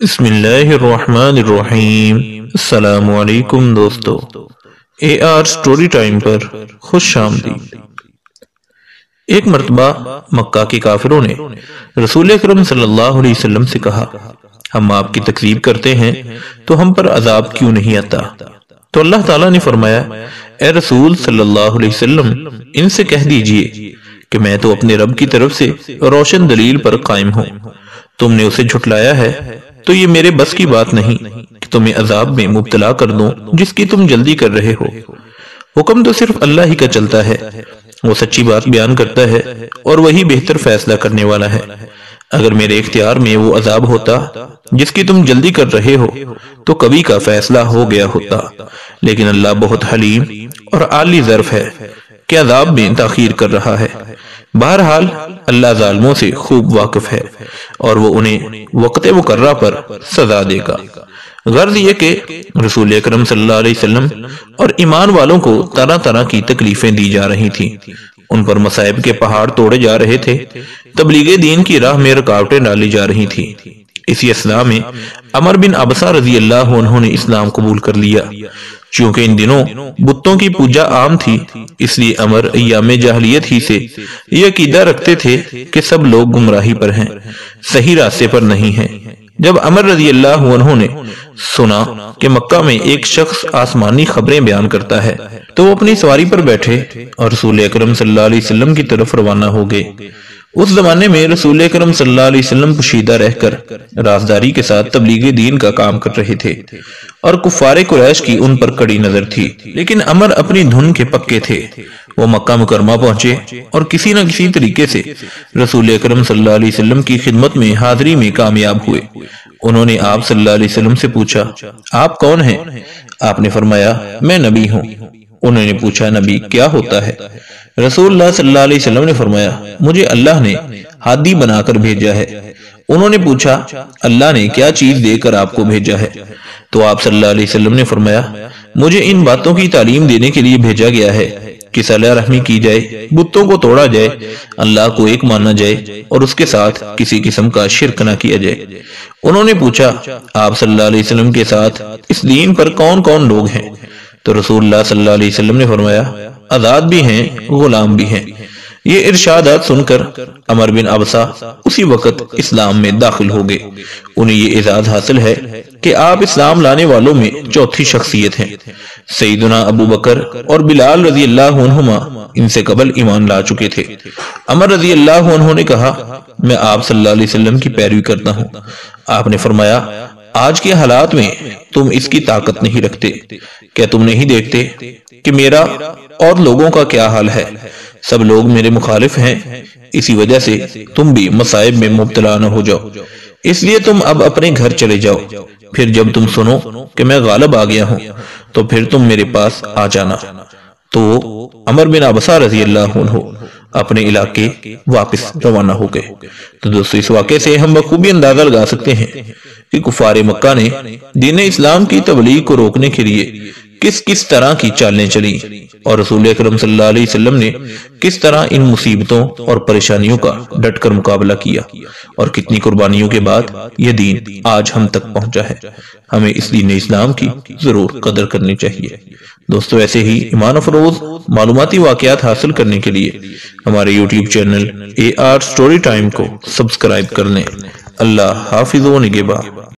بسم اللہ الرحمن الرحیم۔ السلام علیکم دوستو، اے آر سٹوری ٹائم پر خوش آمدید۔ ایک مرتبہ مکہ کے کافروں نے رسول اکرم صلی اللہ علیہ وسلم سے کہا، ہم آپ کی تکذیب کرتے ہیں تو ہم پر عذاب کیوں نہیں آتا؟ تو اللہ تعالیٰ نے فرمایا، اے رسول صلی اللہ علیہ وسلم، ان سے کہہ دیجئے کہ میں تو اپنے رب کی طرف سے روشن دلیل پر قائم ہوں، تم نے اسے جھٹلایا ہے تو یہ میرے بس کی بات نہیں کہ تمہیں عذاب میں مبتلا کر دوں جس کی تم جلدی کر رہے ہو۔ حکم تو صرف اللہ ہی کا چلتا ہے، وہ سچی بات بیان کرتا ہے اور وہی بہتر فیصلہ کرنے والا ہے۔ اگر میرے اختیار میں وہ عذاب ہوتا جس کی تم جلدی کر رہے ہو تو کبھی کا فیصلہ ہو گیا ہوتا، لیکن اللہ بہت حلیم اور عالی ظرف ہے کہ عذاب میں تاخیر کر رہا ہے۔ بہرحال اللہ ظالموں سے خوب واقف ہے اور وہ انہیں وقت مقررہ پر سزا دے گا۔ غرض یہ کہ رسول اکرم صلی اللہ علیہ وسلم اور ایمان والوں کو طرح طرح کی تکلیفیں دی جا رہی تھیں، ان پر مصائب کے پہاڑ توڑے جا رہے تھے، تبلیغ دین کی راہ میں رکاوٹیں ڈالی جا رہی تھیں۔ اسی اثناء میں عمر بن عبسہ رضی اللہ عنہ نے اسلام قبول کر لیا۔ چونکہ ان دنوں بتوں کی پوجا عام تھی، اس لیے عمر ایام جاہلیت ہی سے یہ عقیدہ رکھتے تھے کہ سب لوگ گمراہی پر ہیں، صحیح راستے پر نہیں ہیں۔ جب عمر رضی اللہ عنہ نے سنا کہ مکہ میں ایک شخص آسمانی خبریں بیان کرتا ہے تو وہ اپنی سواری پر بیٹھے اور رسول اکرم صلی اللہ علیہ وسلم کی طرف روانہ ہو گئے۔ اس زمانے میں رسول اکرم صلی اللہ علیہ وسلم پوشیدہ رہ کر رازداری کے ساتھ تبلیغ دین کا کام کر رہے تھے اور کفار قریش کی ان پر کڑی نظر تھی، لیکن عمر اپنی دھن کے پکے تھے۔ وہ مکہ مکرمہ پہنچے اور کسی نہ کسی طریقے سے رسول اکرم صلی اللہ علیہ وسلم کی خدمت میں حاضری میں کامیاب ہوئے۔ انہوں نے آپ صلی اللہ علیہ وسلم سے پوچھا، آپ کون ہیں؟ آپ نے فرمایا، میں نبی ہوں۔ انہوں نے پوچھا، نبی کیا ہوتا ہے؟ رسول اللہ صلی اللہ علیہ وسلم نے فرمایا، مجھے اللہ نے ہادی بنا کر بھیجا ہے۔ انہوں نے پوچھا، اللہ نے کیا چیز دے کر آپ کو بھیجا ہے؟ تو آپ صلی اللہ علیہ وسلم نے فرمایا، مجھے ان باتوں کی تعلیم دینے کے لیے بھیجا گیا ہے کہ صلح رحمی کی جائے، بتوں کو توڑا جائے، اللہ کو ایک مانا جائے اور اس کے ساتھ کسی قسم کا شرک نہ کیا جائے۔ انہوں نے پوچھا، آپ صلی اللہ علیہ وسلم کے ساتھ اس دین پر کون کون لوگ ہیں؟ تو رسول اللہ صلی اللہ علیہ وسلم نے فرمایا، آزاد بھی ہیں، غلام بھی ہیں۔ یہ ارشادات سن کر عمر بن عبسہ اسی وقت اسلام میں داخل ہو گئے۔ انہیں یہ اعزاز حاصل ہے کہ آپ اسلام لانے والوں میں چوتھی شخصیت ہیں۔ سیدنا ابو بکر اور بلال رضی اللہ عنہما ان سے قبل ایمان لا چکے تھے۔ عمر رضی اللہ عنہ نے کہا، میں آپ صلی اللہ علیہ وسلم کی پیروی کرتا ہوں۔ آپ نے فرمایا، آج کے حالات میں تم اس کی طاقت نہیں رکھتے، کیا تم نہیں دیکھتے کہ میرا اور لوگوں کا کیا حال ہے؟ سب لوگ میرے مخالف ہیں، اسی وجہ سے تم بھی مصائب میں مبتلا نہ ہو جاؤ، اس لیے تم اب اپنے گھر چلے جاؤ، پھر جب تم سنو کہ میں غالب آ گیا ہوں تو پھر تم میرے پاس آ جانا۔ تو عمر بن عبسہ رضی اللہ عنہ اپنے علاقے واپس روانہ ہو گئے۔ تو دوستو، اس واقعے سے ہم بخوبی اندازہ لگا سکتے ہیں کہ کفار مکہ نے دین اسلام کی تبلیغ کو روکنے کے لیے کس طرح کی چالیں چلی اور رسول اکرم صلی اللہ علیہ وسلم نے کس طرح ان مصیبتوں اور پریشانیوں کا ڈٹ کر مقابلہ کیا اور کتنی قربانیوں کے بعد یہ دین آج ہم تک پہنچا ہے۔ ہمیں اس دین اسلام کی ضرور قدر کرنی چاہیے۔ دوستو، ایسے ہی ایمان افروز معلوماتی واقعات حاصل کرنے کے لیے ہمارے YouTube channel AR story time کو سبسکرائب کر لیں۔ اللہ حافظ و نگہباں۔